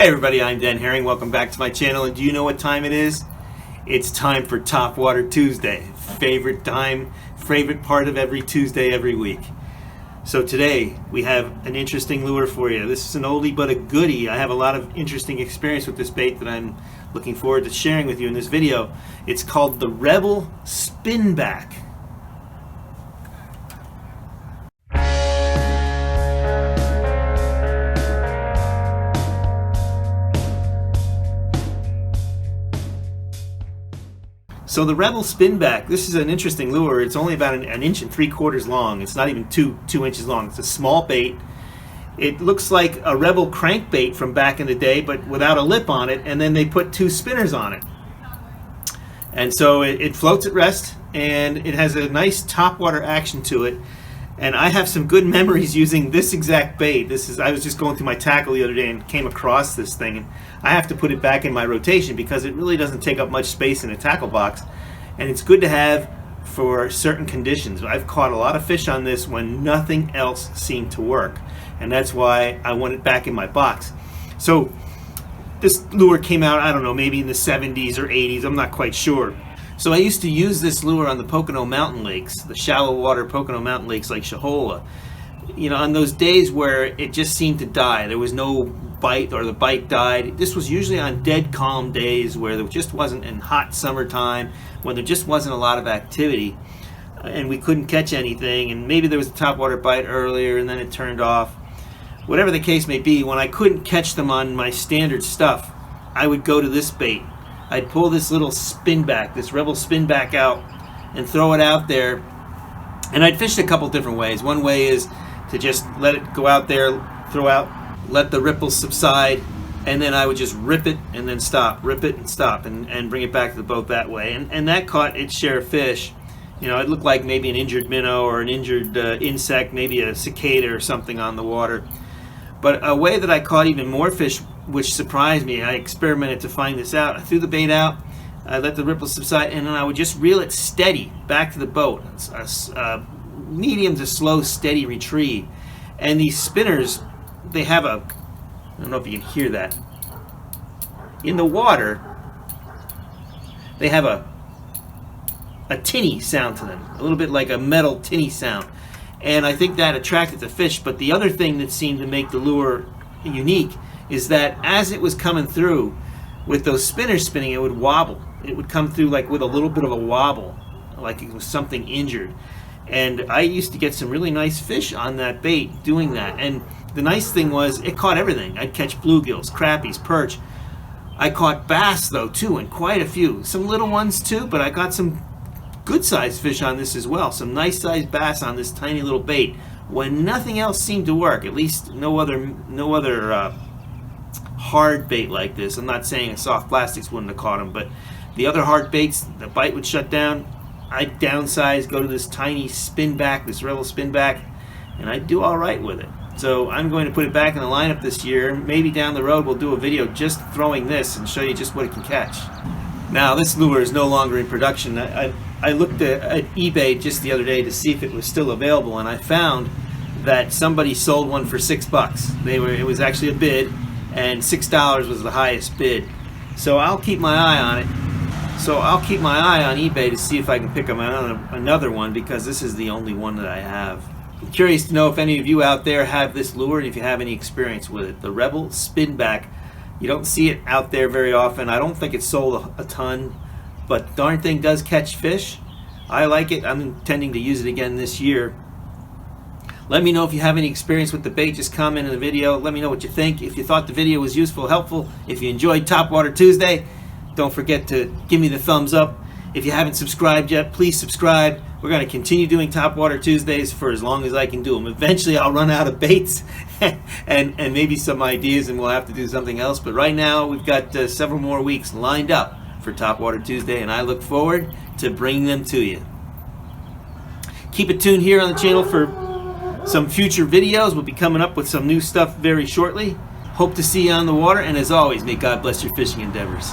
Hey everybody, I'm Den Haring. Welcome back to my channel. And do you know what time it is? It's time for Topwater Tuesday. Favorite time, favorite part of every Tuesday every week. So today we have an interesting lure for you. This is an oldie but a goodie. I have a lot of interesting experience with this bait that I'm looking forward to sharing with you in this video. It's called the Rebel Spinback. So the Rebel Spinback, this is an interesting lure. It's only about an inch and 3/4 long. It's not even two inches long. It's a small bait. It looks like a Rebel crankbait from back in the day, but without a lip on it, and then they put two spinners on it. And so it floats at rest, and it has a nice topwater action to it. And I have some good memories using this exact bait. I was just going through my tackle the other day and came across this thing, and I have to put it back in my rotation because it really doesn't take up much space in a tackle box, and it's good to have for certain conditions. I've caught a lot of fish on this when nothing else seemed to work, and that's why I want it back in my box. So this lure came out, I don't know, maybe in the 70s or 80s, I'm not quite sure. So I used to use this lure on the Pocono Mountain Lakes, the shallow water Pocono Mountain Lakes like Shahola. You know, on those days where it just seemed to die, there was no bite or the bite died. This was usually on dead calm days where there just wasn't, in hot summertime, when there just wasn't a lot of activity and we couldn't catch anything, and maybe there was a topwater bite earlier and then it turned off. Whatever the case may be, when I couldn't catch them on my standard stuff, I would go to this bait. I'd pull this little spinback, this Rebel Spinback out and throw it out there, and I'd fish it a couple different ways. One way is to just let it go out there, throw out, let the ripples subside, and then I would just rip it and then stop, rip it and stop, and bring it back to the boat that way. And that caught its share of fish. You know, it looked like maybe an injured minnow or an injured insect, maybe a cicada or something on the water. But a way that I caught even more fish, which surprised me, I experimented to find this out. I threw the bait out, I let the ripples subside, and then I would just reel it steady back to the boat. It's a medium to slow, steady retrieve. And these spinners, they have I don't know if you can hear that. In the water, they have a tinny sound to them, a little bit like a metal tinny sound. And I think that attracted the fish. But the other thing that seemed to make the lure unique is that as it was coming through with those spinners spinning, it would wobble. It would come through like with a little bit of a wobble, like it was something injured. And I used to get some really nice fish on that bait doing that. And the nice thing was it caught everything. I'd catch bluegills, crappies, perch. I caught bass though too, and quite a few. Some little ones too, but I got some good sized fish on this as well. Some nice sized bass on this tiny little bait when nothing else seemed to work. At least no other hard bait like this. I'm not saying a soft plastics wouldn't have caught them, but the other hard baits, the bite would shut down. I'd downsize, go to this tiny spinback, this Rebel Spinback, and I'd do all right with it. So I'm going to put it back in the lineup this year. Maybe down the road we'll do a video just throwing this and show you just what it can catch. Now this lure is no longer in production. I looked at eBay just the other day to see if it was still available, and I found that somebody sold one for $6. It was actually a bid, and $6 was the highest bid. So I'll keep my eye on it. So I'll keep my eye on eBay to see if I can pick up another one, because this is the only one that I have. I'm curious to know if any of you out there have this lure and if you have any experience with it. The Rebel Spinback. You don't see it out there very often. I don't think it's sold a ton, but darn thing does catch fish. I like it. I'm intending to use it again this year. Let me know if you have any experience with the bait. Just comment in the video. Let me know what you think. If you thought the video was useful, helpful, if you enjoyed Topwater Tuesday, don't forget to give me the thumbs up. If you haven't subscribed yet, please subscribe. We're going to continue doing Topwater Tuesdays for as long as I can do them. Eventually I'll run out of baits and maybe some ideas, and we'll have to do something else. But right now we've got several more weeks lined up for Topwater Tuesday, and I look forward to bringing them to you. Keep it tuned here on the channel for some future videos. We'll be coming up with some new stuff very shortly. Hope to see you on the water, and as always, may God bless your fishing endeavors.